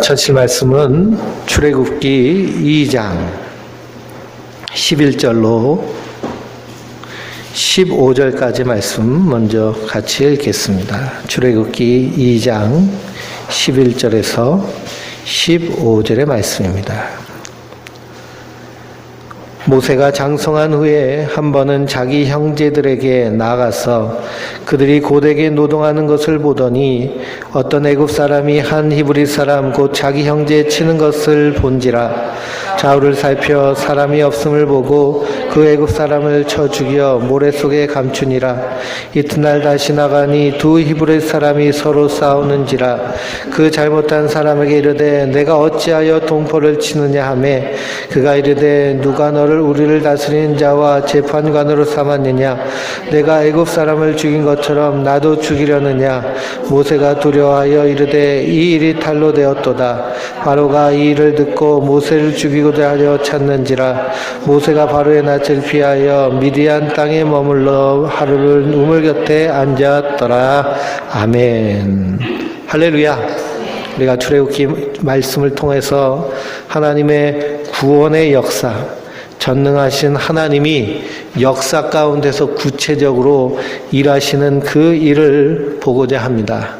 전칠 말씀은 출애굽기 2장 11절로 15절까지 말씀 먼저 같이 읽겠습니다. 출애굽기 2장 11절에서 15절의 말씀입니다. 모세가 장성한 후에 한 번은 자기 형제들에게 나가서 그들이 고되게 노동하는 것을 보더니 어떤 애굽 사람이 한 히브리 사람 곧 자기 형제 치는 것을 본지라. 좌우를 살펴 사람이 없음을 보고 그 애굽 사람을 쳐 죽여 모래 속에 감추니라. 이튿날 다시 나가니 두 히브리 사람이 서로 싸우는지라. 그 잘못한 사람에게 이르되 내가 어찌하여 동포를 치느냐 하며 그가 이르되 누가 너를 우리를 다스리는 자와 재판관으로 삼았느냐. 내가 애굽 사람을 죽인 것처럼 나도 죽이려느냐. 모세가 두려워하여 이르되 이 일이 탈로 되었도다. 바로가 이 일을 듣고 모세를 죽이고자 하려 찾는지라. 모세가 바로의 낯을 피하여 미디안 땅에 머물러 하루를 우물 곁에 앉았더라. 아멘. 할렐루야. 우리가 출애굽기 말씀을 통해서 하나님의 구원의 역사, 전능하신 하나님이 역사 가운데서 구체적으로 일하시는 그 일을 보고자 합니다.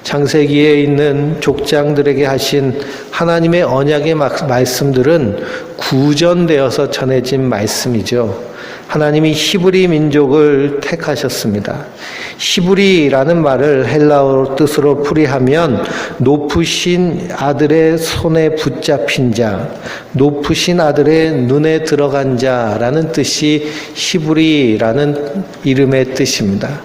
창세기에 있는 족장들에게 하신 하나님의 언약의 말씀들은 구전되어서 전해진 말씀이죠. 하나님이 히브리 민족을 택하셨습니다. 히브리라는 말을 헬라어 뜻으로 풀이하면 높으신 아들의 손에 붙잡힌 자, 높으신 아들의 눈에 들어간 자라는 뜻이 히브리라는 이름의 뜻입니다.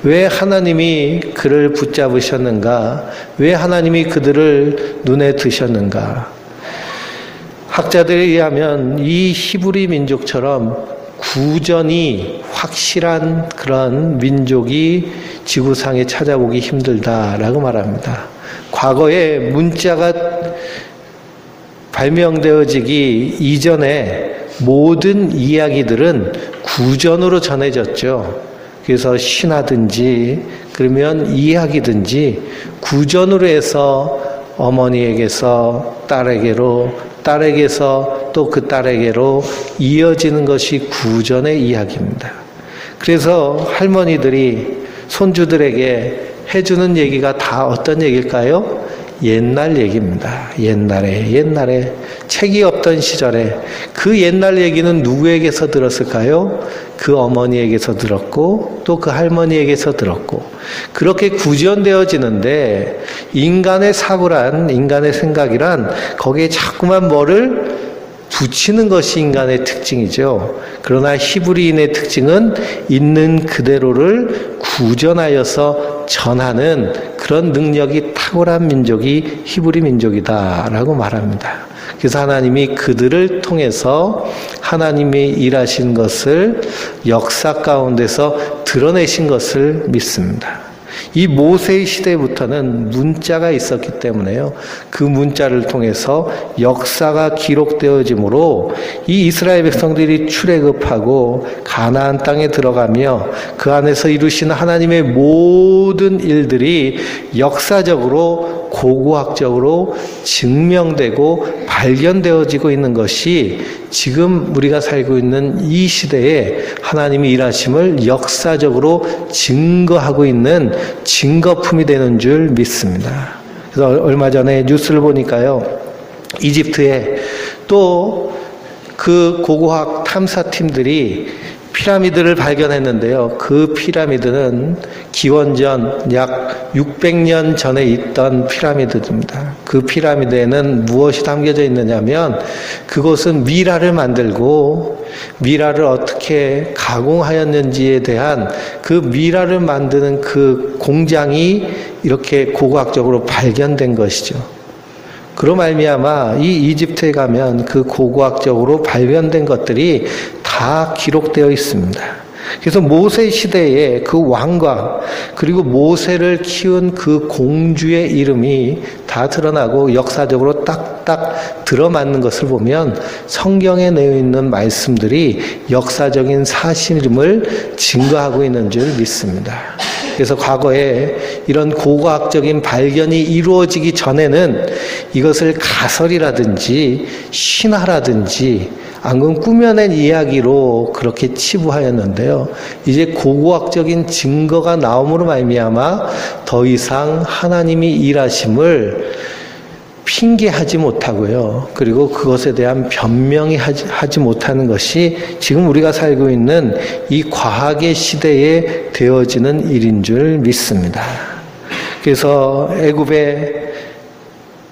왜 하나님이 그를 붙잡으셨는가? 왜 하나님이 그들을 눈에 드셨는가? 학자들에 의하면 이 히브리 민족처럼 구전이 확실한 그런 민족이 지구상에 찾아보기 힘들다라고 말합니다. 과거에 문자가 발명되어지기 이전에 모든 이야기들은 구전으로 전해졌죠. 그래서 신화든지 그러면 이야기든지 구전으로 해서 어머니에게서 딸에게로, 딸에게서 또 그 딸에게로 이어지는 것이 구전의 이야기입니다. 그래서 할머니들이 손주들에게 해주는 얘기가 다 어떤 얘기일까요? 옛날 얘기입니다. 옛날에 책이 없던 시절에 그 옛날 얘기는 누구에게서 들었을까요? 그 어머니에게서 들었고 또 그 할머니에게서 들었고, 그렇게 구전되어지는데 인간의 사고란, 인간의 생각이란 거기에 자꾸만 뭐를 붙이는 것이 인간의 특징이죠. 그러나 히브리인의 특징은 있는 그대로를 구전하여서 전하는 그런 능력이 탁월한 민족이 히브리 민족이다라고 말합니다. 그래서 하나님이 그들을 통해서 하나님이 일하신 것을 역사 가운데서 드러내신 것을 믿습니다. 이 모세의 시대부터는 문자가 있었기 때문에요. 그 문자를 통해서 역사가 기록되어지므로 이 이스라엘 백성들이 출애굽하고 가나안 땅에 들어가며 그 안에서 이루신 하나님의 모든 일들이 역사적으로 고고학적으로 증명되고 발견되어지고 있는 것이 지금 우리가 살고 있는 이 시대에 하나님이 일하심을 역사적으로 증거하고 있는 증거품이 되는 줄 믿습니다. 그래서 얼마 전에 뉴스를 보니까요, 이집트에 또 그 고고학 탐사팀들이 피라미드를 발견했는데요. 그 피라미드는 기원전 약 600년 전에 있던 피라미드입니다. 그 피라미드에는 무엇이 담겨져 있느냐면 그곳은 미라를 만들고 미라를 어떻게 가공하였는지에 대한 그 미라를 만드는 그 공장이 이렇게 고고학적으로 발견된 것이죠. 그로 말미암아 이 이집트에 가면 그 고고학적으로 발견된 것들이 다 기록되어 있습니다. 그래서 모세 시대에 그 왕과 그리고 모세를 키운 그 공주의 이름이 다 드러나고 역사적으로 딱딱 들어맞는 것을 보면 성경에 내어 있는 말씀들이 역사적인 사실임을 증거하고 있는 줄 믿습니다. 그래서 과거에 이런 고고학적인 발견이 이루어지기 전에는 이것을 가설이라든지 신화라든지 앙금 꾸며낸 이야기로 그렇게 치부하였는데요. 이제 고고학적인 증거가 나옴으로 말미암아 더 이상 하나님이 일하심을 핑계하지 못하고요. 그리고 그것에 대한 변명이 하지 못하는 것이 지금 우리가 살고 있는 이 과학의 시대에 되어지는 일인 줄 믿습니다. 그래서 애굽에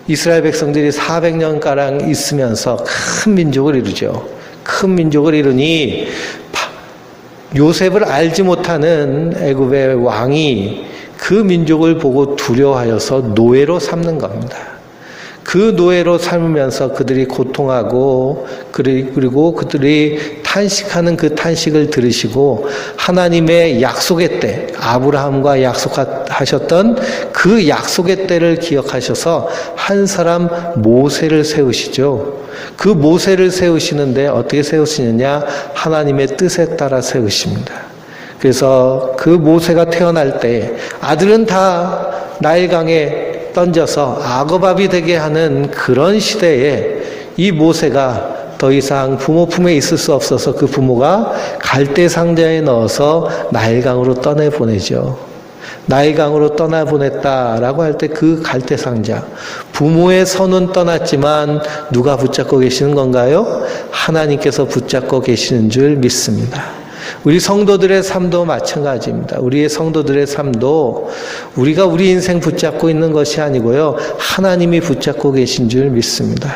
이스라엘 백성들이 400년가량 있으면서 큰 민족을 이루죠. 큰 민족을 이루니 요셉을 알지 못하는 애굽의 왕이 그 민족을 보고 두려워하여서 노예로 삼는 겁니다. 그 노예로 삶으면서 그들이 고통하고 그리고 그들이 탄식하는 그 탄식을 들으시고 하나님의 약속의 때, 아브라함과 약속하셨던 그 약속의 때를 기억하셔서 한 사람 모세를 세우시죠. 그 모세를 세우시는데 어떻게 세우시느냐? 하나님의 뜻에 따라 세우십니다. 그래서 그 모세가 태어날 때 아들은 다 나일강에 던져서 악어밥이 되게 하는 그런 시대에 이 모세가 더 이상 부모 품에 있을 수 없어서 그 부모가 갈대 상자에 넣어서 나일강으로 떠내보내죠. 나일강으로 떠나보냈다라고 할 때 그 갈대 상자, 부모의 손은 떠났지만 누가 붙잡고 계시는 건가요? 하나님께서 붙잡고 계시는 줄 믿습니다. 우리 성도들의 삶도 마찬가지입니다. 우리의 성도들의 삶도 우리가 우리 인생 붙잡고 있는 것이 아니고요. 하나님이 붙잡고 계신 줄 믿습니다.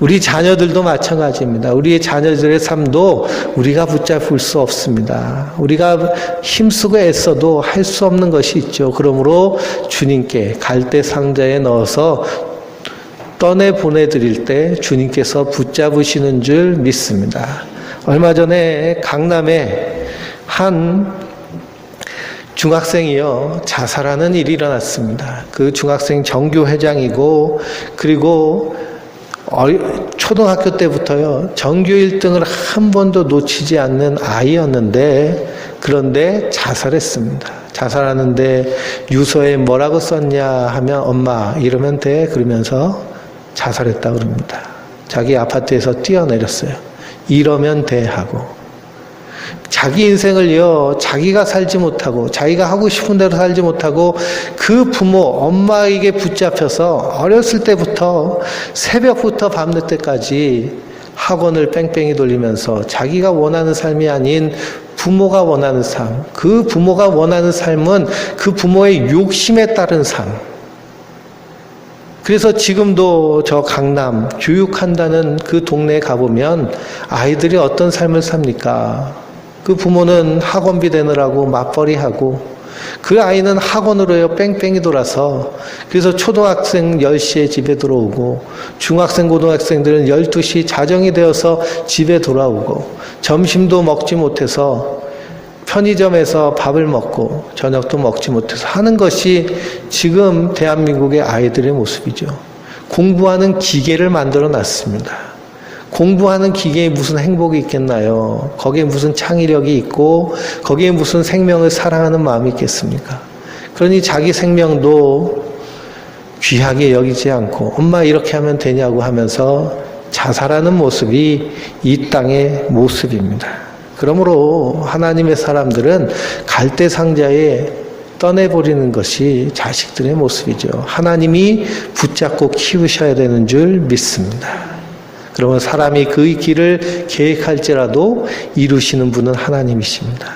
우리 자녀들도 마찬가지입니다. 우리의 자녀들의 삶도 우리가 붙잡을 수 없습니다. 우리가 힘쓰고 애써도 할 수 없는 것이 있죠. 그러므로 주님께 갈대 상자에 넣어서 떠내 보내드릴 때 주님께서 붙잡으시는 줄 믿습니다. 얼마 전에 강남에 한 중학생이요 자살하는 일이 일어났습니다. 그 중학생 정교 회장이고 그리고 초등학교 때부터요 전교 1등을 한 번도 놓치지 않는 아이였는데 그런데 자살했습니다. 자살하는데 유서에 뭐라고 썼냐 하면 엄마 이러면 돼 그러면서 자살했다고 그럽니다. 자기 아파트에서 뛰어내렸어요. 이러면 돼 하고 자기 인생을요 자기가 살지 못하고 자기가 하고 싶은 대로 살지 못하고 그 부모 엄마에게 붙잡혀서 어렸을 때부터 새벽부터 밤늦 때까지 학원을 뺑뺑이 돌리면서 자기가 원하는 삶이 아닌 부모가 원하는 삶, 그 부모가 원하는 삶은 그 부모의 욕심에 따른 삶. 그래서 지금도 저 강남 교육한다는 그 동네에 가보면 아이들이 어떤 삶을 삽니까? 그 부모는 학원비 내느라고 맞벌이하고 그 아이는 학원으로요 뺑뺑이 돌아서 그래서 초등학생 10시에 집에 들어오고 중학생 고등학생들은 12시 자정이 되어서 집에 돌아오고 점심도 먹지 못해서 편의점에서 밥을 먹고 저녁도 먹지 못해서 하는 것이 지금 대한민국의 아이들의 모습이죠. 공부하는 기계를 만들어 놨습니다. 공부하는 기계에 무슨 행복이 있겠나요? 거기에 무슨 창의력이 있고 거기에 무슨 생명을 사랑하는 마음이 있겠습니까? 그러니 자기 생명도 귀하게 여기지 않고 엄마 이렇게 하면 되냐고 하면서 자살하는 모습이 이 땅의 모습입니다. 그러므로 하나님의 사람들은 갈대 상자에 떠내버리는 것이 자식들의 모습이죠. 하나님이 붙잡고 키우셔야 되는 줄 믿습니다. 그러면 사람이 그의 길을 계획할지라도 이루시는 분은 하나님이십니다.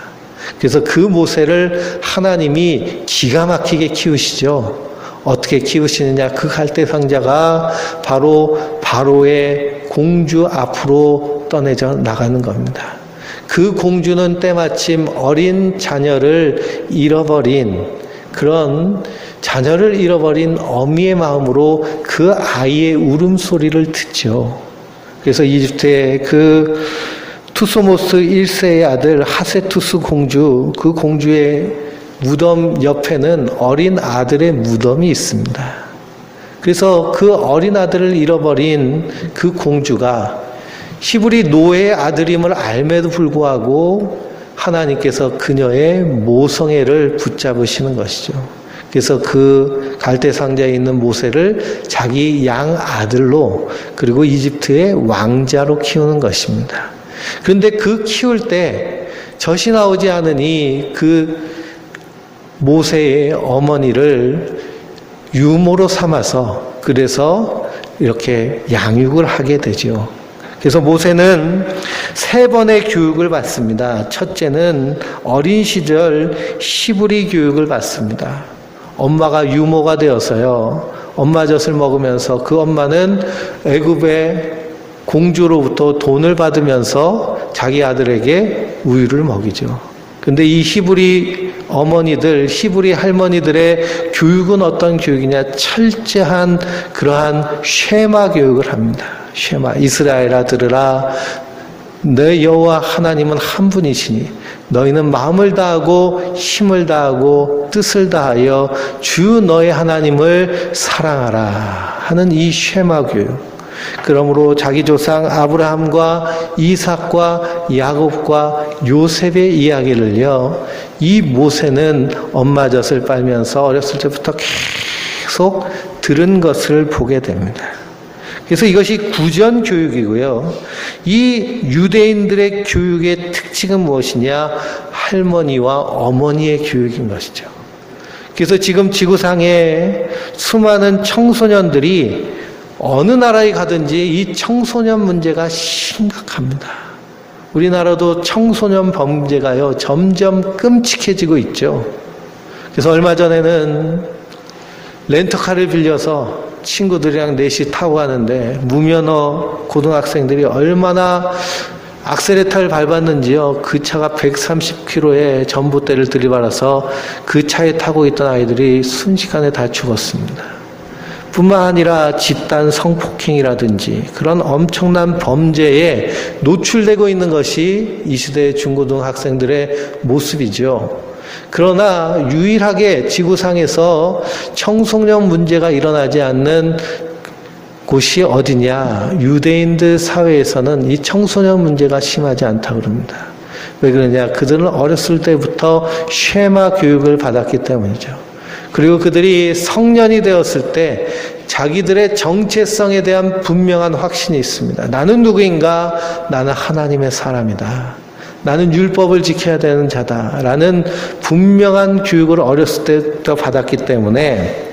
그래서 그 모세를 하나님이 기가 막히게 키우시죠. 어떻게 키우시느냐? 그 갈대 상자가 바로 바로의 공주 앞으로 떠내져 나가는 겁니다. 그 공주는 때마침 어린 자녀를 잃어버린 그런 자녀를 잃어버린 어미의 마음으로 그 아이의 울음소리를 듣죠. 그래서 이집트의 그 투소모스 1세의 아들 하세투스 공주, 그 공주의 무덤 옆에는 어린 아들의 무덤이 있습니다. 그래서 그 어린 아들을 잃어버린 그 공주가 히브리 노예의 아들임을 알매도 불구하고 하나님께서 그녀의 모성애를 붙잡으시는 것이죠. 그래서 그 갈대 상자에 있는 모세를 자기 양 아들로 그리고 이집트의 왕자로 키우는 것입니다. 그런데 그 키울 때 젖이 나오지 않으니 그 모세의 어머니를 유모로 삼아서 그래서 이렇게 양육을 하게 되죠. 그래서 모세는 3번의 교육을 받습니다. 첫째는 어린 시절 히브리 교육을 받습니다. 엄마가 유모가 되어서요. 엄마 젖을 먹으면서 그 엄마는 애굽의 공주로부터 돈을 받으면서 자기 아들에게 우유를 먹이죠. 근데 이 히브리 어머니들, 히브리 할머니들의 교육은 어떤 교육이냐? 철저한 그러한 쉐마 교육을 합니다. 쉐마. 이스라엘아 들으라. 내 여호와 하나님은 한 분이시니 너희는 마음을 다하고 힘을 다하고 뜻을 다하여 주 너의 하나님을 사랑하라 하는 이 쉐마 교육. 그러므로 자기 조상 아브라함과 이삭과 야곱과 요셉의 이야기를요, 이 모세는 엄마 젖을 빨면서 어렸을 때부터 계속 들은 것을 보게 됩니다. 그래서 이것이 구전 교육이고요. 이 유대인들의 교육의 특징은 무엇이냐? 할머니와 어머니의 교육인 것이죠. 그래서 지금 지구상에 수많은 청소년들이 어느 나라에 가든지 이 청소년 문제가 심각합니다. 우리나라도 청소년 범죄가요, 점점 끔찍해지고 있죠. 그래서 얼마 전에는 렌터카를 빌려서 친구들이랑 넷이 타고 가는데 무면허 고등학생들이 얼마나 악셀레터를 밟았는지요. 그 차가 130km의 전봇대를 들이받아서 그 차에 타고 있던 아이들이 순식간에 다 죽었습니다. 뿐만 아니라 집단 성폭행이라든지 그런 엄청난 범죄에 노출되고 있는 것이 이 시대의 중고등학생들의 모습이죠. 그러나 유일하게 지구상에서 청소년 문제가 일어나지 않는 곳이 어디냐? 유대인들 사회에서는 이 청소년 문제가 심하지 않다고 그럽니다. 왜 그러냐? 그들은 어렸을 때부터 쉐마 교육을 받았기 때문이죠. 그리고 그들이 성년이 되었을 때 자기들의 정체성에 대한 분명한 확신이 있습니다. 나는 누구인가? 나는 하나님의 사람이다. 나는 율법을 지켜야 되는 자다라는 분명한 교육을 어렸을 때부터 받았기 때문에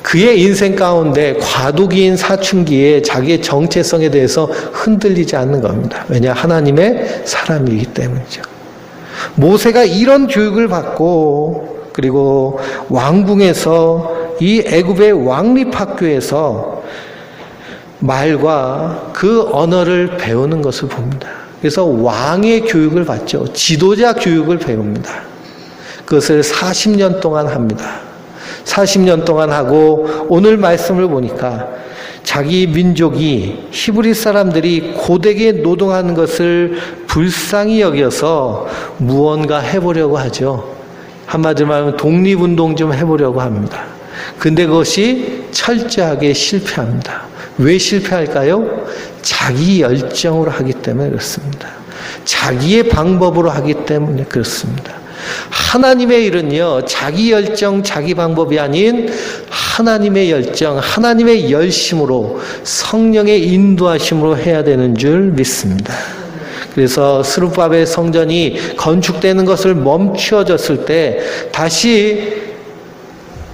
그의 인생 가운데 과도기인 사춘기에 자기의 정체성에 대해서 흔들리지 않는 겁니다. 왜냐? 하나님의 사람이기 때문이죠. 모세가 이런 교육을 받고 그리고 왕궁에서 이 애굽의 왕립학교에서 말과 그 언어를 배우는 것을 봅니다. 그래서 왕의 교육을 받죠. 지도자 교육을 배웁니다. 그것을 40년 동안 합니다. 40년 동안 하고 오늘 말씀을 보니까 자기 민족이 히브리 사람들이 고되게 노동하는 것을 불쌍히 여겨서 무언가 해보려고 하죠. 한마디로 말하면 독립운동 좀 해보려고 합니다. 근데 그것이 철저하게 실패합니다. 왜 실패할까요? 자기 열정으로 하기 때문에 그렇습니다. 자기의 방법으로 하기 때문에 그렇습니다. 하나님의 일은요, 자기 열정, 자기 방법이 아닌 하나님의 열정, 하나님의 열심으로 성령의 인도하심으로 해야 되는 줄 믿습니다. 그래서 스룹바벨 성전이 건축되는 것을 멈추어졌을 때 다시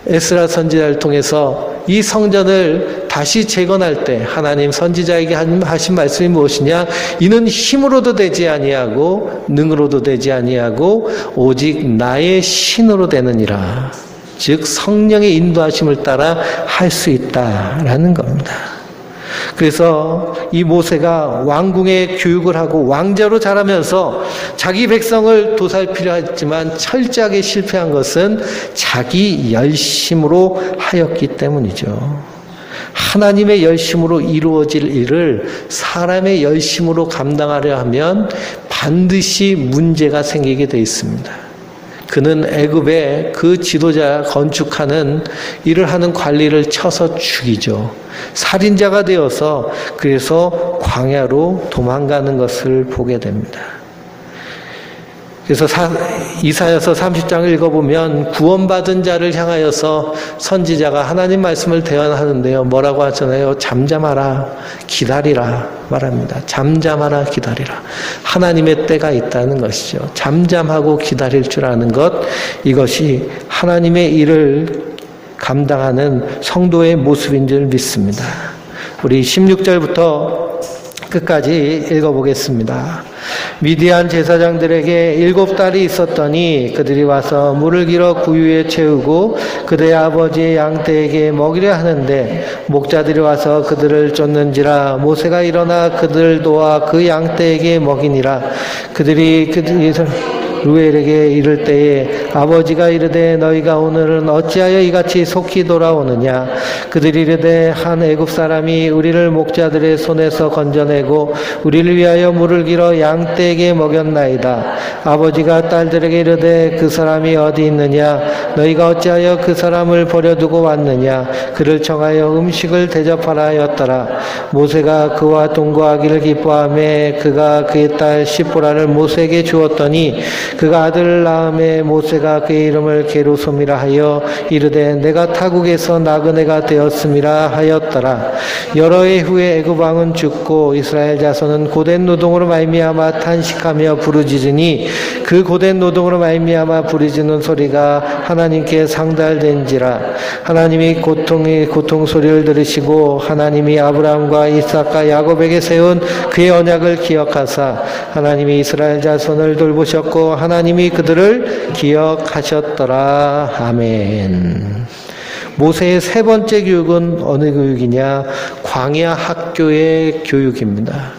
에스라 선지자를 통해서 이 성전을 다시 재건할 때 하나님 선지자에게 하신 말씀이 무엇이냐? 이는 힘으로도 되지 아니하고 능으로도 되지 아니하고 오직 나의 신으로 되느니라. 즉 성령의 인도하심을 따라 할 수 있다라는 겁니다. 그래서 이 모세가 왕궁의 교육을 하고 왕자로 자라면서 자기 백성을 도살피려 했지만 철저하게 실패한 것은 자기 열심으로 하였기 때문이죠. 하나님의 열심으로 이루어질 일을 사람의 열심으로 감당하려 하면 반드시 문제가 생기게 돼 있습니다. 그는 애굽의 그 지도자 건축하는 일을 하는 관리를 쳐서 죽이죠. 살인자가 되어서 그래서 광야로 도망가는 것을 보게 됩니다. 그래서 이사야서 30장을 읽어보면 구원받은 자를 향하여서 선지자가 하나님 말씀을 대언하는데요. 뭐라고 하잖아요? 잠잠하라, 기다리라 말합니다. 잠잠하라, 기다리라. 하나님의 때가 있다는 것이죠. 잠잠하고 기다릴 줄 아는 것, 이것이 하나님의 일을 감당하는 성도의 모습인 줄 믿습니다. 우리 16절부터 끝까지 읽어보겠습니다. 미디안 제사장들에게 7달이 있었더니 그들이 와서 물을 길어 구유에 채우고 그들의 아버지의 양떼에게 먹이려 하는데 목자들이 와서 그들을 쫓는지라 모세가 일어나 그들을 도와 그 양떼에게 먹이니라. 그들이 루엘에게 이를 때에 아버지가 이르되 너희가 오늘은 어찌하여 이같이 속히 돌아오느냐. 그들이 이르되 한 애굽 사람이 우리를 목자들의 손에서 건져내고 우리를 위하여 물을 길어 양떼에게 먹였나이다. 아버지가 딸들에게 이르되 그 사람이 어디 있느냐. 너희가 어찌하여 그 사람을 버려두고 왔느냐. 그를 청하여 음식을 대접하라 하였더라. 모세가 그와 동거하기를 기뻐하며 그가 그의 딸 시보라를 모세에게 주었더니 그가 아들을 낳음에 모세가 그의 이름을 게르솜이라 하여 이르되 내가 타국에서 나그네가 되었음이라 하였더라. 여러 해 후에 애굽 왕은 죽고 이스라엘 자손은 고된 노동으로 말미암아 탄식하며 부르짖으니 그 고된 노동으로 말미암아 부르짖는 소리가 하나님께 상달된지라. 하나님이 고통 소리를 들으시고 하나님이 아브라함과 이삭과 야곱에게 세운 그의 언약을 기억하사 하나님이 이스라엘 자손을 돌보셨고 하나님이 그들을 기억하셨더라. 아멘. 모세의 세 번째 교육은 어느 교육이냐? 광야 학교의 교육입니다.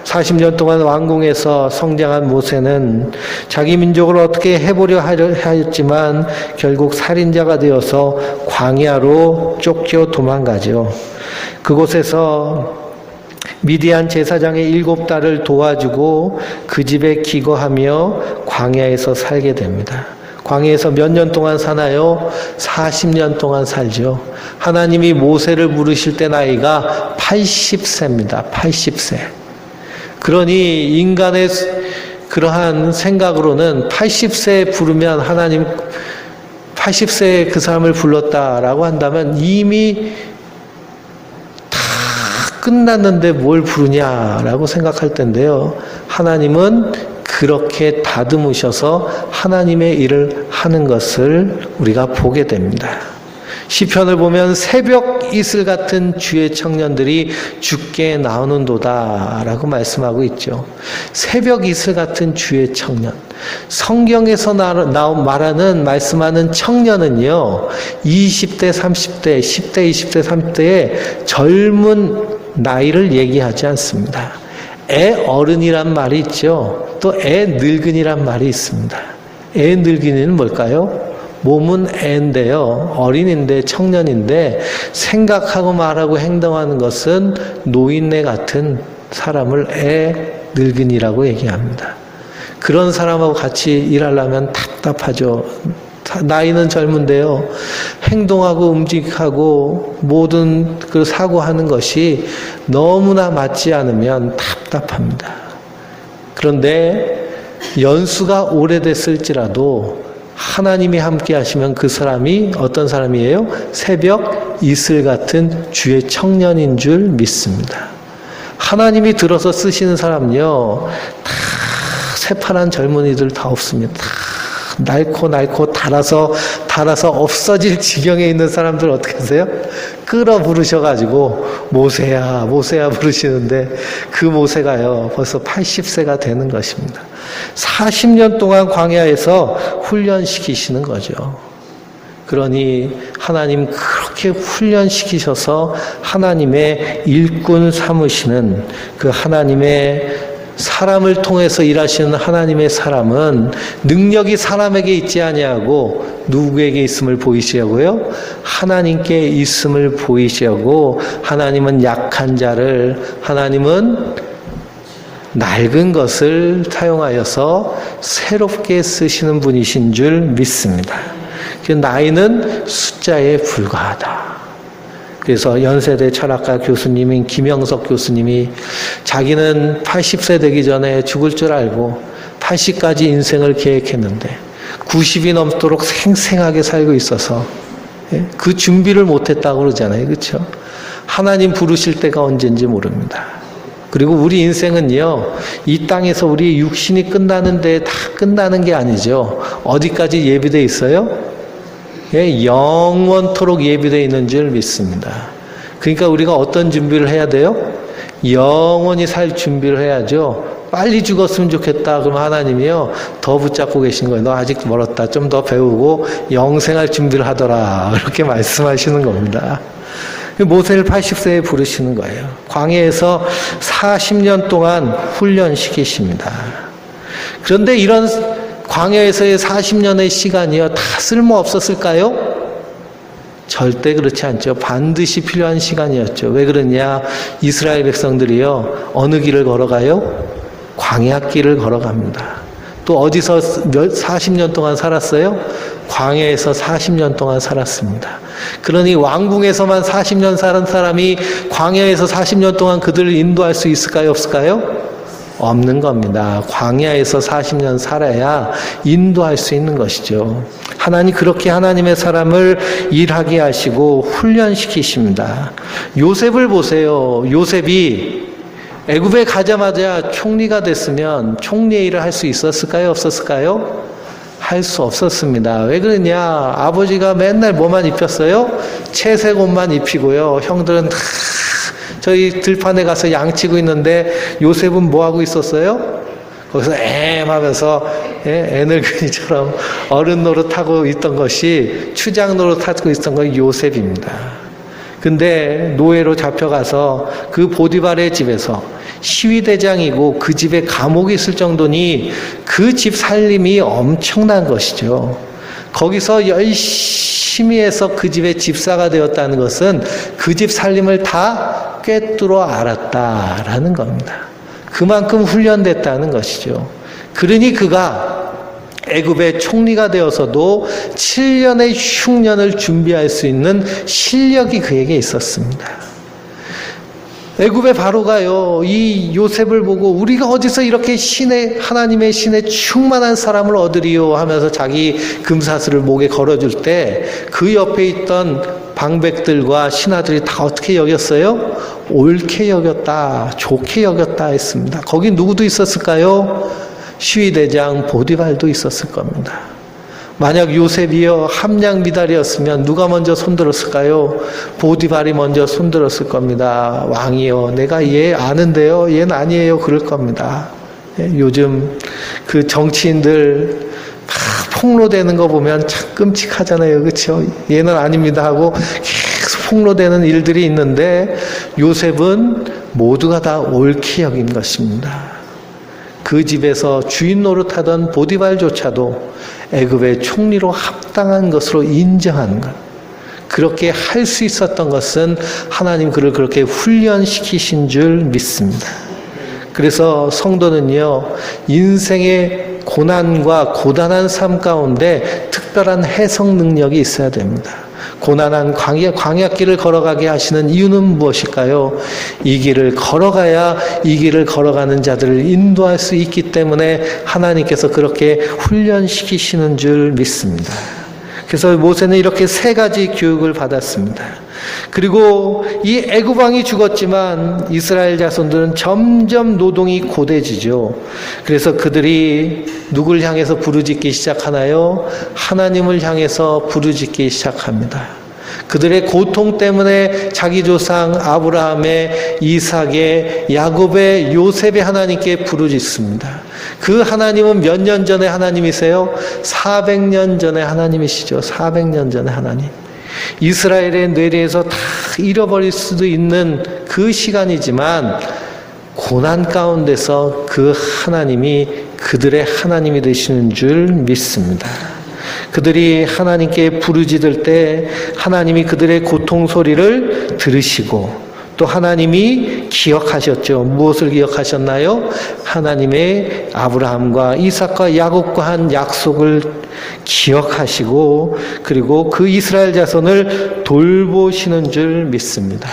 40년 동안 왕궁에서 성장한 모세는 자기 민족을 어떻게 해보려 하였지만 결국 살인자가 되어서 광야로 쫓겨 도망가죠. 그곳에서 미디안 제사장의 7달을 도와주고 그 집에 기거하며 광야에서 살게 됩니다. 광야에서 몇 년 동안 사나요? 40년 동안 살죠. 하나님이 모세를 부르실 때 나이가 80세입니다. 80세. 그러니 인간의 그러한 생각으로는 80세에 부르면 하나님 80세에 그 사람을 불렀다라고 한다면 이미 끝났는데 뭘 부르냐라고 생각할 텐데요. 하나님은 그렇게 다듬으셔서 하나님의 일을 하는 것을 우리가 보게 됩니다. 시편을 보면 새벽 이슬 같은 주의 청년들이 주께 나오는도다라고 말씀하고 있죠. 새벽 이슬 같은 주의 청년. 성경에서 말하는 청년은요, 20대, 30대, 10대, 20대, 30대의 젊은 나이를 얘기하지 않습니다. 애 어른이란 말이 있죠. 또 애 늙은이란 말이 있습니다. 애 늙은이는 뭘까요? 몸은 애인데요. 어린인데 청년인데 생각하고 말하고 행동하는 것은 노인네 같은 사람을 애 늙은이라고 얘기합니다. 그런 사람하고 같이 일하려면 답답하죠. 나이는 젊은데요. 행동하고 움직이고 모든 그 사고하는 것이 너무나 맞지 않으면 답답합니다. 그런데 연수가 오래됐을지라도 하나님이 함께 하시면 그 사람이 어떤 사람이에요? 새벽 이슬 같은 주의 청년인 줄 믿습니다. 하나님이 들어서 쓰시는 사람은요, 다 새파란 젊은이들 다 없습니다. 다 낡고 달아서 없어질 지경에 있는 사람들 어떻게 하세요? 끌어 부르셔가지고 모세야 부르시는데 그 모세가요 벌써 80세가 되는 것입니다. 40년 동안 광야에서 훈련시키시는 거죠. 그러니 하나님 그렇게 훈련시키셔서 하나님의 일꾼 삼으시는 그 하나님의 사람을 통해서 일하시는 하나님의 사람은 능력이 사람에게 있지 아니하고 누구에게 있음을 보이시려고요? 하나님께 있음을 보이시려고 하나님은 약한 자를, 하나님은 낡은 것을 사용하여서 새롭게 쓰시는 분이신 줄 믿습니다. 그 나이는 숫자에 불과하다. 그래서 연세대 철학가 교수님인 김영석 교수님이 자기는 80세 되기 전에 죽을 줄 알고 80까지 인생을 계획했는데 90이 넘도록 생생하게 살고 있어서 그 준비를 못했다고 그러잖아요. 그렇죠? 하나님 부르실 때가 언제인지 모릅니다. 그리고 우리 인생은요, 이 땅에서 우리 육신이 끝나는데 다 끝나는 게 아니죠. 어디까지 예비되어 있어요? 영원토록 예비되어 있는 줄 믿습니다. 그러니까 우리가 어떤 준비를 해야 돼요? 영원히 살 준비를 해야죠. 빨리 죽었으면 좋겠다. 그러면 하나님이요, 더 붙잡고 계신 거예요. 너 아직 멀었다. 좀 더 배우고 영생할 준비를 하더라. 이렇게 말씀하시는 겁니다. 모세를 80세에 부르시는 거예요. 광야에서 40년 동안 훈련시키십니다. 그런데 이런 광야에서의 40년의 시간이요, 다 쓸모없었을까요? 절대 그렇지 않죠. 반드시 필요한 시간이었죠. 왜 그러냐? 이스라엘 백성들이요, 어느 길을 걸어가요? 광야길을 걸어갑니다. 또 어디서 40년 동안 살았어요? 광야에서 40년 동안 살았습니다. 그러니 왕궁에서만 40년 사는 사람이 광야에서 40년 동안 그들을 인도할 수 있을까요? 없을까요? 없는 겁니다. 광야에서 40년 살아야 인도할 수 있는 것이죠. 하나님, 그렇게 하나님의 사람을 일하게 하시고 훈련시키십니다. 요셉을 보세요. 요셉이 애굽에 가자마자 총리가 됐으면 총리의 일을 할 수 있었을까요? 없었을까요? 할 수 없었습니다. 왜 그러냐? 아버지가 맨날 뭐만 입혔어요? 채색 옷만 입히고요. 형들은 다 저희 들판에 가서 양치고 있는데 요셉은 뭐 하고 있었어요? 거기서 하면서 애늙은이처럼 어른 노릇하고 있던 것이, 추장 노릇하고 있던 건 요셉입니다. 근데 노예로 잡혀가서 그 보디발의 집에서 시위대장이고 그 집에 감옥이 있을 정도니 그 집 살림이 엄청난 것이죠. 거기서 열심히 해서 그 집의 집사가 되었다는 것은 그 집 살림을 다 꿰뚫어 알았다라는 겁니다. 그만큼 훈련됐다는 것이죠. 그러니 그가 애굽의 총리가 되어서도 7년의 흉년을 준비할 수 있는 실력이 그에게 있었습니다. 애굽의 바로가요, 이 요셉을 보고 우리가 어디서 이렇게 하나님의 신의 충만한 사람을 얻으리요 하면서 자기 금사슬을 목에 걸어줄 때 그 옆에 있던 방백들과 신하들이 다 어떻게 여겼어요? 옳게 여겼다, 좋게 여겼다 했습니다. 거기 누구도 있었을까요? 시위대장 보디발도 있었을 겁니다. 만약 요셉이요, 함량 미달이었으면 누가 먼저 손들었을까요? 보디발이 먼저 손들었을 겁니다. 왕이요, 내가 얘 아는데요, 얘는 아니에요, 그럴 겁니다. 요즘 그 정치인들 폭로되는 거 보면 참 끔찍하잖아요. 그렇죠? 얘는 아닙니다 하고 계속 폭로되는 일들이 있는데, 요셉은 모두가 다 옳게 여긴 것입니다. 그 집에서 주인 노릇하던 보디발조차도 애굽의 총리로 합당한 것으로 인정하는 것. 그렇게 할 수 있었던 것은 하나님 그를 그렇게 훈련시키신 줄 믿습니다. 그래서 성도는요, 인생의 고난과 고단한 삶 가운데 특별한 해석 능력이 있어야 됩니다. 고난한 광야길을 걸어가게 하시는 이유는 무엇일까요? 이 길을 걸어가야 이 길을 걸어가는 자들을 인도할 수 있기 때문에 하나님께서 그렇게 훈련시키시는 줄 믿습니다. 그래서 모세는 이렇게 3가지 교육을 받았습니다. 그리고 이 애굽 왕이 죽었지만 이스라엘 자손들은 점점 노동이 고되지죠. 그래서 그들이 누굴 향해서 부르짖기 시작하나요? 하나님을 향해서 부르짖기 시작합니다. 그들의 고통 때문에 자기 조상 아브라함의, 이삭의, 야곱의, 요셉의 하나님께 부르짖습니다. 그 하나님은 몇 년 전의 하나님이세요? 400년 전의 하나님이시죠. 400년 전의 하나님. 이스라엘의 뇌리에서 다 잃어버릴 수도 있는 그 시간이지만 고난 가운데서 그 하나님이 그들의 하나님이 되시는 줄 믿습니다. 그들이 하나님께 부르짖을 때 하나님이 그들의 고통 소리를 들으시고 또 하나님이 기억하셨죠. 무엇을 기억하셨나요? 하나님의 아브라함과 이삭과 야곱과 한 약속을 기억하시고 그리고 그 이스라엘 자손을 돌보시는 줄 믿습니다.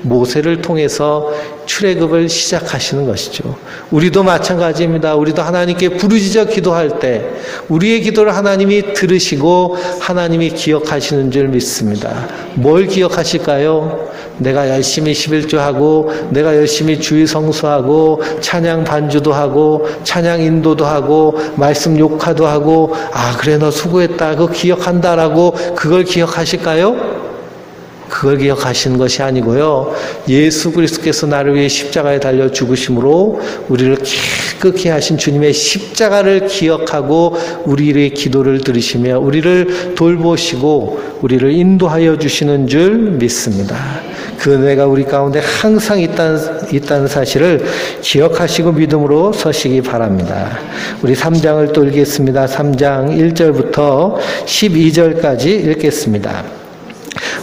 모세를 통해서 출애굽을 시작하시는 것이죠. 우리도 마찬가지입니다. 우리도 하나님께 부르짖어 기도할 때 우리의 기도를 하나님이 들으시고 하나님이 기억하시는 줄 믿습니다. 뭘 기억하실까요? 내가 열심히 11조하고 내가 열심히 주일 성수하고 찬양 반주도 하고 찬양 인도도 하고 말씀 욕화도 하고 그래 너 수고했다 그거 기억한다라고 그걸 기억하실까요? 그걸 기억하시는 것이 아니고요. 예수 그리스도께서 나를 위해 십자가에 달려 죽으심으로 우리를 깨끗게 하신 주님의 십자가를 기억하고 우리의 기도를 들으시며 우리를 돌보시고 우리를 인도하여 주시는 줄 믿습니다. 그 은혜가 우리 가운데 항상 있다는 사실을 기억하시고 믿음으로 서시기 바랍니다. 우리 3장을 또 읽겠습니다. 3장 1절부터 12절까지 읽겠습니다.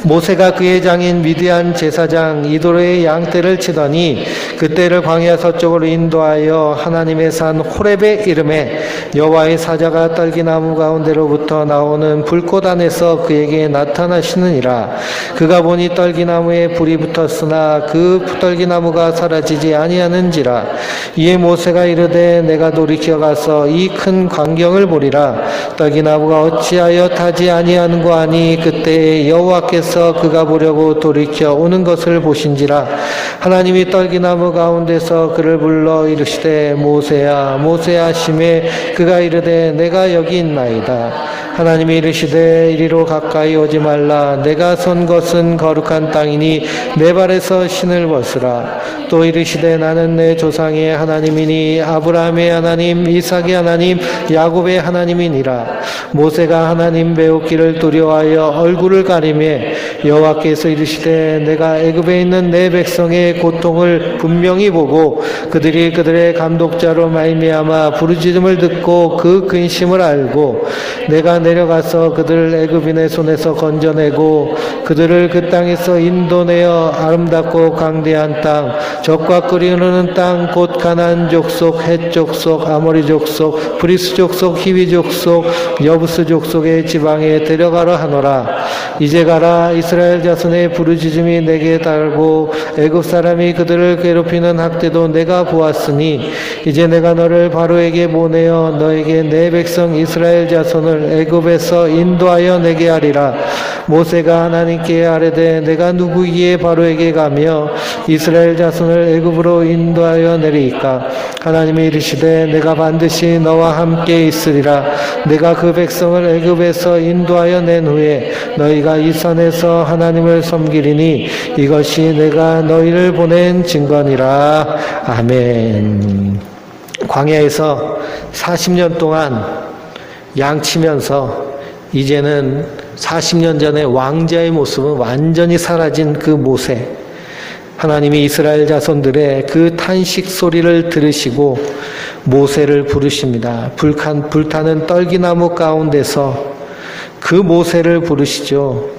모세가 그의 장인 미디안 제사장 이도로의 양떼를 치더니 그떼를 광야 서쪽으로 인도하여 하나님의 산 호렙에 이르매 여호와의 사자가 떨기나무 가운데로부터 나오는 불꽃 안에서 그에게 나타나시느니라. 그가 보니 떨기나무에 불이 붙었으나 그 떨기나무가 사라지지 아니하는지라. 이에 모세가 이르되 내가 돌이켜 가서 이 큰 광경을 보리라. 떨기나무가 어찌하여 타지 아니하는고 하니 그때 여호와께서 그가 보려고 돌이켜 오는 것을 보신지라. 하나님이 떨기나무 가운데서 그를 불러 이르시되 모세야 모세야 하시매 그가 이르되 내가 여기 있나이다. 하나님이 이르시되 이리로 가까이 오지 말라. 내가 선 것은 거룩한 땅이니 내 발에서 신을 벗으라. 또 이르시되 나는 내 조상의 하나님이니 아브라함의 하나님 이삭의 하나님 야곱의 하나님이니라. 모세가 하나님 배우기를 두려워하여 얼굴을 가리매 여호와께서 이르시되 내가 애굽에 있는 내 백성의 고통을 분명히 보고 그들이 그들의 감독자로 말미암아 부르짖음을 듣고 그 근심을 알고 내가 내려가서 그들을 애굽인의 손에서 건져내고 그들을 그 땅에서 인도내어 아름답고 강대한 땅 적과 꿀이 흐르는 땅 곧 가나안 족속 헷 족속 아모리 족속 브리스 족속 히위 족속 여부스 족속의 지방에 데려가라 하노라. 이제 가라. 이스라엘 자손의 부르짖음이 내게 달고 애굽 사람이 그들을 괴롭히는 학대도 내가 보았으니 이제 내가 너를 바로에게 보내어 너에게 내 백성 이스라엘 자손을 애굽에서 인도하여 내게 하리라. 모세가 하나님께 아뢰되 내가 누구기에 바로에게 가며 이스라엘 자손을 애굽으로 인도하여 내리이까. 하나님이 이르시되 내가 반드시 너와 함께 있으리라. 내가 그 백성을 애굽에서 인도하여 낸 후에 너희가 이 산에서 하나님을 섬기리니 이것이 내가 너희를 보낸 증거니라. 아멘. 광야에서 40년 동안 양치면서 이제는 40년 전에 왕자의 모습은 완전히 사라진 그 모세. 하나님이 이스라엘 자손들의 그 탄식 소리를 들으시고 모세를 부르십니다. 불타는 떨기나무 가운데서 그 모세를 부르시죠.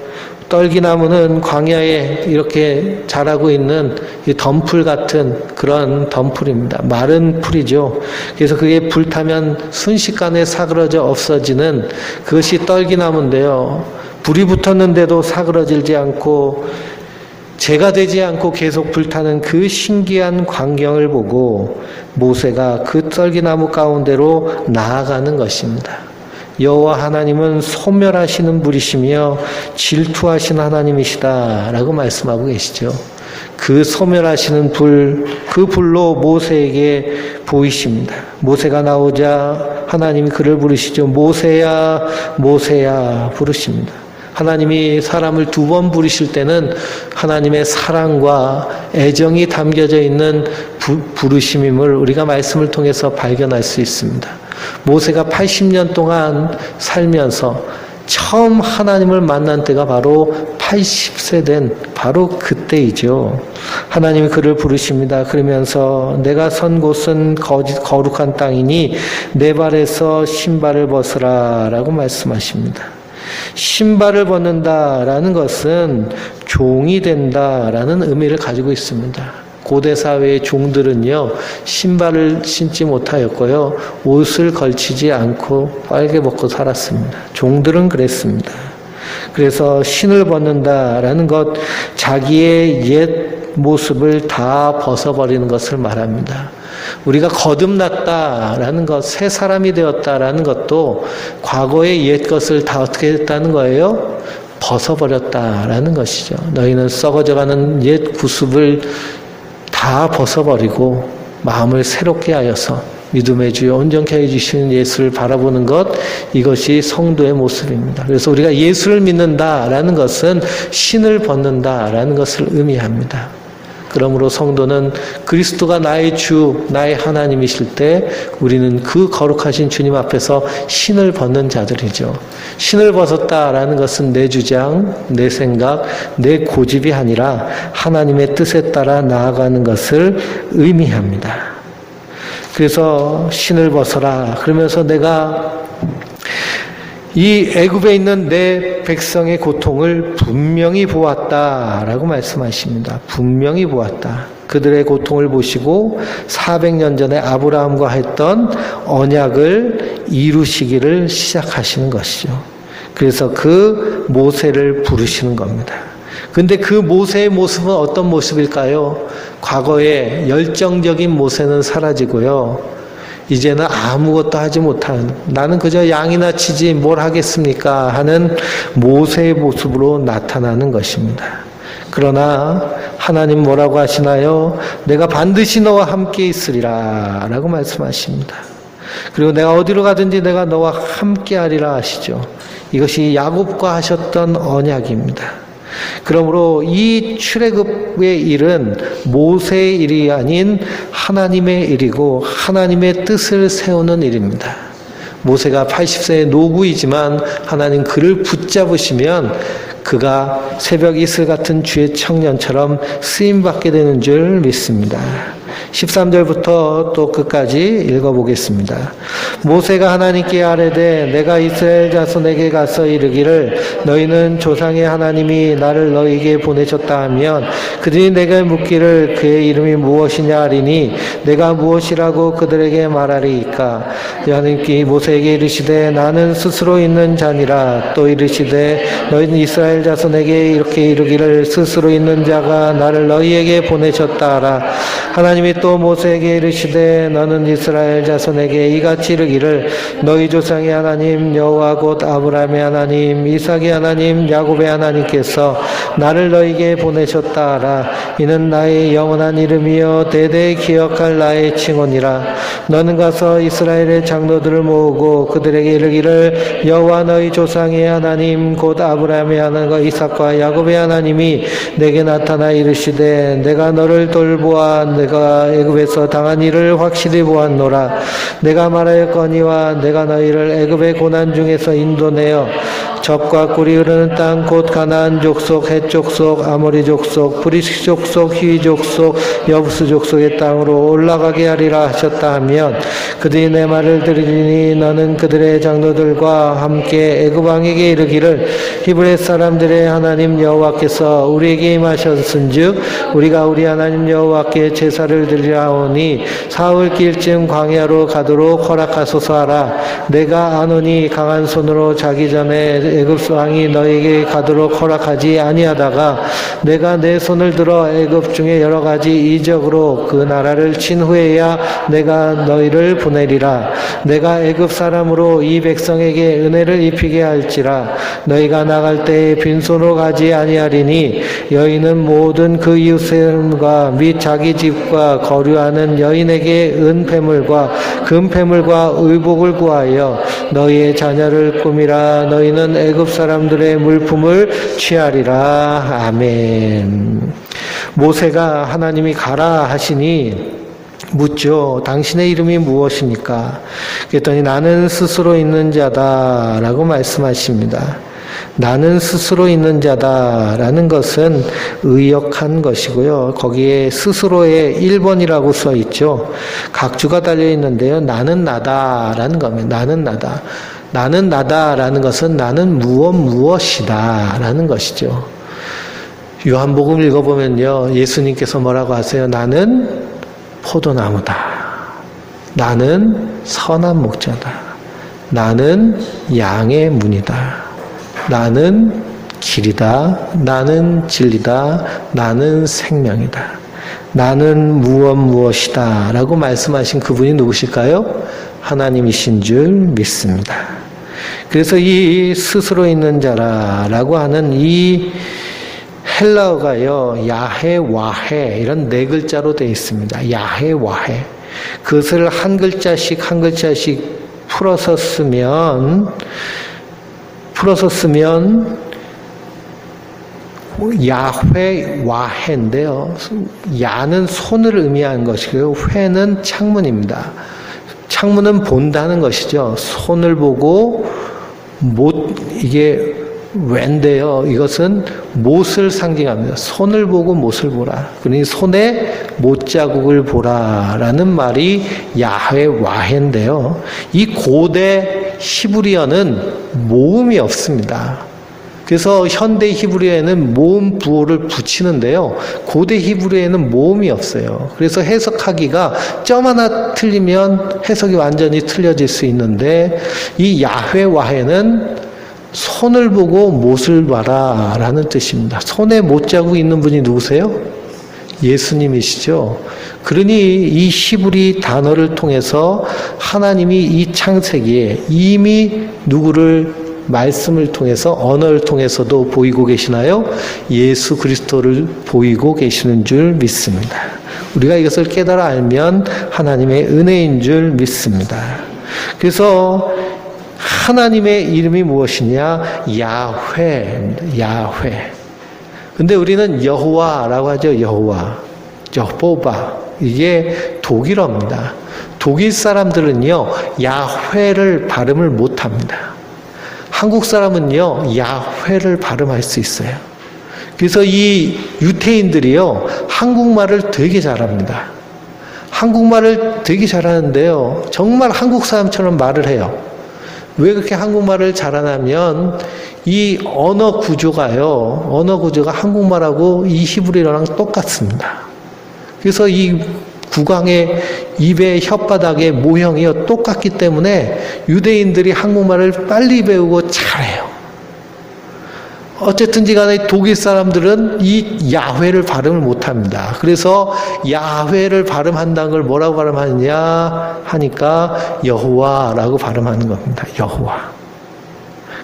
떨기나무는 광야에 이렇게 자라고 있는 이 덤풀 같은 그런 덤풀입니다. 마른 풀이죠. 그래서 그게 불타면 순식간에 사그러져 없어지는 그것이 떨기나무인데요. 불이 붙었는데도 사그러지지 않고 재가 되지 않고 계속 불타는 그 신기한 광경을 보고 모세가 그 떨기나무 가운데로 나아가는 것입니다. 여호와 하나님은 소멸하시는 분이시며 질투하시는 하나님이시다 라고 말씀하고 계시죠. 그 소멸하시는 불, 그 불로 모세에게 보이십니다. 모세가 나오자 하나님이 그를 부르시죠. 모세야 모세야 부르십니다. 하나님이 사람을 2번 부르실 때는 하나님의 사랑과 애정이 담겨져 있는 부르심임을 우리가 말씀을 통해서 발견할 수 있습니다. 모세가 80년 동안 살면서 처음 하나님을 만난 때가 바로 80세 된 바로 그때이죠. 하나님이 그를 부르십니다. 그러면서 내가 선 곳은 거룩한 땅이니 내 발에서 신발을 벗으라 라고 말씀하십니다. 신발을 벗는다라는 것은 종이 된다라는 의미를 가지고 있습니다. 고대 사회의 종들은요, 신발을 신지 못하였고요, 옷을 걸치지 않고 빨개 먹고 살았습니다. 종들은 그랬습니다. 그래서 신을 벗는다라는 것, 자기의 옛 모습을 다 벗어버리는 것을 말합니다. 우리가 거듭났다라는 것, 새 사람이 되었다라는 것도 과거의 옛 것을 다 어떻게 했다는 거예요? 벗어버렸다라는 것이죠. 너희는 썩어져가는 옛 구습을 다 벗어버리고 마음을 새롭게 하여서 믿음의 주여 온전케 해주시는 예수를 바라보는 것, 이것이 성도의 모습입니다. 그래서 우리가 예수를 믿는다라는 것은 신을 벗는다라는 것을 의미합니다. 그러므로 성도는 그리스도가 나의 주, 나의 하나님이실 때 우리는 그 거룩하신 주님 앞에서 신을 벗는 자들이죠. 신을 벗었다라는 것은 내 주장, 내 생각, 내 고집이 아니라 하나님의 뜻에 따라 나아가는 것을 의미합니다. 그래서 신을 벗어라. 그러면서 내가 이 애굽에 있는 내 백성의 고통을 분명히 보았다라고 말씀하십니다. 분명히 보았다. 그들의 고통을 보시고 400년 전에 아브라함과 했던 언약을 이루시기를 시작하시는 것이죠. 그래서 그 모세를 부르시는 겁니다. 근데 그 모세의 모습은 어떤 모습일까요? 과거의 열정적인 모세는 사라지고요. 이제는 아무것도 하지 못한, 나는 그저 양이나 치지 뭘 하겠습니까? 하는 모세의 모습으로 나타나는 것입니다. 그러나 하나님 뭐라고 하시나요? 내가 반드시 너와 함께 있으리라 라고 말씀하십니다. 그리고 내가 어디로 가든지 내가 너와 함께 하리라 하시죠. 이것이 야곱과 하셨던 언약입니다. 그러므로 이 출애굽의 일은 모세의 일이 아닌 하나님의 일이고 하나님의 뜻을 세우는 일입니다. 모세가 80세의 노구이지만 하나님 그를 붙잡으시면 그가 새벽 이슬 같은 주의 청년처럼 쓰임받게 되는 줄 믿습니다. 13절부터 또 끝까지 읽어보겠습니다. 모세가 하나님께 아뢰되 내가 이스라엘 자손에게 가서 이르기를 너희는 조상의 하나님이 나를 너희에게 보내셨다 하면 그들이 내게 묻기를 그의 이름이 무엇이냐 하리니 내가 무엇이라고 그들에게 말하리이까. 하나님께 모세에게 이르시되 나는 스스로 있는 자니라. 또 이르시되 너희는 이스라엘 자손에게 이렇게 이르기를 스스로 있는 자가 나를 너희에게 보내셨다 하라. 하나님이 또 모세에게 이르시되 너는 이스라엘 자손에게 이같이 이르기를 너희 조상의 하나님 여호와 곧 아브라함의 하나님 이삭의 하나님 야곱의 하나님께서 나를 너희에게 보내셨다 하라. 이는 나의 영원한 이름이여 대대에 기억할 나의 칭언이라. 너는 가서 이스라엘의 장로들을 모으고 그들에게 이르기를 여호와 너희 조상의 하나님 곧 아브라함의 하나님과 이삭과 야곱의 하나님이 내게 나타나 이르시되 내가 너를 돌보아 내가 애굽에서 당한 일을 확실히 보았노라. 내가 말하였거니와 내가 너희를 애굽의 고난 중에서 인도내어 젖과 꿀이 흐르는 땅 곧 가나안 족속, 헷 족속, 아모리 족속, 브리스 족속, 히위 족속, 여부스 족속의 땅으로 올라가게 하리라 하셨다 하면 그들이 내 말을 들으리니 너는 그들의 장로들과 함께 애굽 왕에게 이르기를 히브리 사람들의 하나님 여호와께서 우리에게 임하셨은즉 우리가 우리 하나님 여호와께 제사를 드리라 하오니 사흘길쯤 광야로 가도록 허락하소서 하라. 내가 아노니 강한 손으로 자기 전에 애굽 왕이 너에게 가도록 허락하지 아니하다가 내가 내 손을 들어 애굽 중에 여러 가지 이적으로 그 나라를 친 후에야 내가 너희를 보내리라. 내가 애굽 사람으로 이 백성에게 은혜를 입히게 할지라. 너희가 나갈 때에 빈손으로 가지 아니하리니 여인은 모든 그 이웃과 및 자기 집과 거류하는 여인에게 은폐물과 금폐물과 의복을 구하여 너희의 자녀를 꾸미라. 너희는 애굽 사람들의 물품을 취하리라. 아멘. 모세가 하나님이 가라 하시니 묻죠. 당신의 이름이 무엇입니까? 그랬더니 나는 스스로 있는 자다라고 말씀하십니다. 나는 스스로 있는 자다라는 것은 의역한 것이고요. 거기에 스스로의 1번이라고 써 있죠. 각주가 달려 있는데요. 나는 나다라는 겁니다. 나는 나다. 나는 나다라는 것은 나는 무엇이다라는 것이죠. 요한복음 읽어보면요. 예수님께서 뭐라고 하세요? 나는 포도나무다. 나는 선한 목자다. 나는 양의 문이다. 나는 길이다. 나는 진리다. 나는 생명이다. 나는 무엇이다. 라고 말씀하신 그분이 누구실까요? 하나님이신 줄 믿습니다. 그래서 이 스스로 있는 자라라고 하는 이 헬라어가요, 야해, 와해, 이런 네 글자로 되어 있습니다. 야해, 와해. 그것을 한 글자씩 풀어서 쓰면 야훼, 와해인데요. 야는 손을 의미하는 것이고요. 회는 창문입니다. 창문은 본다는 것이죠. 손을 보고 이게 왜인데요. 이것은 못을 상징합니다. 손을 보고 못을 보라. 그러니 손에 못자국을 보라라는 말이 야훼 와해인데요. 이 고대 히브리어는 모음이 없습니다. 그래서 현대 히브리어에는 모음 부호를 붙이는데요. 고대 히브리어에는 모음이 없어요. 그래서 해석하기가 점 하나 틀리면 해석이 완전히 틀려질 수 있는데 이 야훼 와해는 손을 보고 못을 봐라 라는 뜻입니다. 손에 못자국이 있는 분이 누구세요? 예수님이시죠. 그러니 이 히브리 단어를 통해서 하나님이 이 창세기에 이미 누구를 말씀을 통해서 언어를 통해서도 보이고 계시나요? 예수 그리스도를 보이고 계시는 줄 믿습니다. 우리가 이것을 깨달아 알면 하나님의 은혜인 줄 믿습니다. 그래서 하나님의 이름이 무엇이냐? 야훼입니다. 야훼. 근데 우리는 여호와라고 하죠. 여호와. 여호바. 이게 독일어입니다. 독일 사람들은요, 야훼를 발음을 못합니다. 한국 사람은요, 야훼를 발음할 수 있어요. 그래서 이 유태인들이요, 한국말을 되게 잘합니다. 한국말을 되게 잘하는데요, 정말 한국 사람처럼 말을 해요. 왜 그렇게 한국말을 잘하냐면 이 언어 구조가 한국말하고 이 히브리어랑 똑같습니다. 그래서 이 구강의 입의 혓바닥의 모형이 똑같기 때문에 유대인들이 한국말을 빨리 배우고 잘해요. 어쨌든지 간에 독일 사람들은 이 야훼를 발음을 못합니다. 그래서 야훼를 발음한다는 걸 뭐라고 발음하느냐 하니까 여호와라고 발음하는 겁니다. 여호와.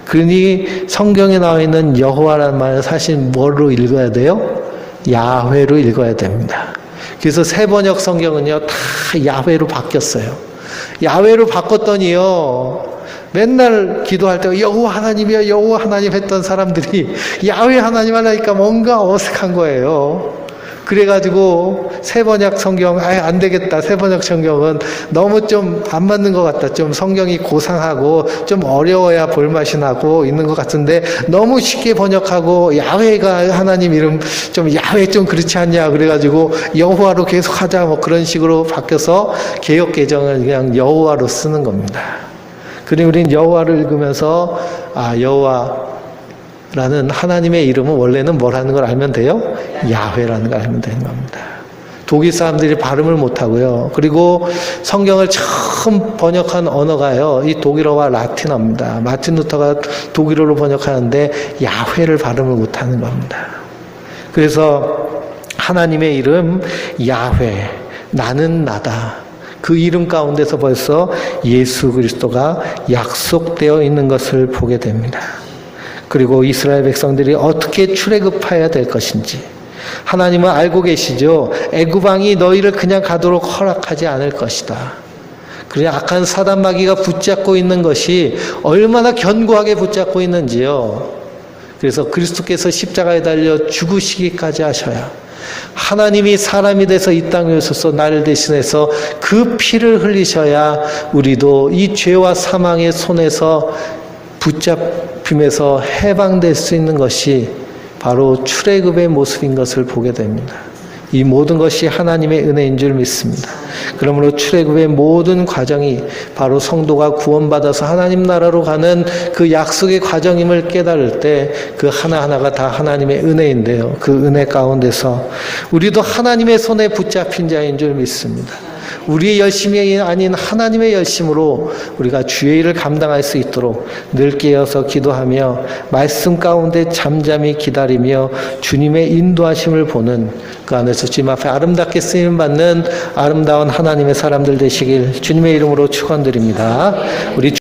그러니 성경에 나와 있는 여호와라는 말은 사실 뭐로 읽어야 돼요? 야훼로 읽어야 됩니다. 그래서 세번역 성경은요 다 야훼로 바뀌었어요. 야훼로 바꿨더니요 맨날 기도할 때 여호와 하나님이여 여호와 하나님 했던 사람들이 야훼 하나님 하려니까 뭔가 어색한 거예요. 그래가지고 세번역 성경 안 되겠다. 세번역 성경은 너무 좀 안 맞는 것 같다. 좀 성경이 고상하고 좀 어려워야 볼맛이 나고 있는 것 같은데 너무 쉽게 번역하고 야훼가 하나님 이름 좀 야훼 좀 그렇지 않냐. 그래가지고 여호와로 계속 하자 뭐 그런 식으로 바뀌어서 개역 개정을 그냥 여호와로 쓰는 겁니다. 그리고 우리는 여호와를 읽으면서 여호와라는 하나님의 이름은 원래는 뭐라는 걸 알면 돼요? 야훼라는 걸 알면 되는 겁니다. 독일 사람들이 발음을 못하고요. 그리고 성경을 처음 번역한 언어가요. 이 독일어와 라틴어입니다. 마틴 루터가 독일어로 번역하는데 야훼를 발음을 못하는 겁니다. 그래서 하나님의 이름 야훼, 나는 나다. 그 이름 가운데서 벌써 예수 그리스도가 약속되어 있는 것을 보게 됩니다. 그리고 이스라엘 백성들이 어떻게 출애굽해야 될 것인지 하나님은 알고 계시죠. 애굽 왕이 너희를 그냥 가도록 허락하지 않을 것이다. 그래 악한 사단 마귀가 붙잡고 있는 것이 얼마나 견고하게 붙잡고 있는지요. 그래서 그리스도께서 십자가에 달려 죽으시기까지 하셔야 하나님이 사람이 돼서 이 땅에 오셔서 나를 대신해서 그 피를 흘리셔야 우리도 이 죄와 사망의 손에서 붙잡힘에서 해방될 수 있는 것이 바로 출애굽의 모습인 것을 보게 됩니다. 이 모든 것이 하나님의 은혜인 줄 믿습니다. 그러므로 출애굽의 모든 과정이 바로 성도가 구원받아서 하나님 나라로 가는 그 약속의 과정임을 깨달을 때 그 하나하나가 다 하나님의 은혜인데요. 그 은혜 가운데서 우리도 하나님의 손에 붙잡힌 자인 줄 믿습니다. 우리의 열심이 아닌 하나님의 열심으로 우리가 주의 일을 감당할 수 있도록 늘 깨어서 기도하며 말씀 가운데 잠잠히 기다리며 주님의 인도하심을 보는 그 안에서 주님 앞에 아름답게 쓰임받는 아름다운 하나님의 사람들 되시길 주님의 이름으로 축원드립니다. 우리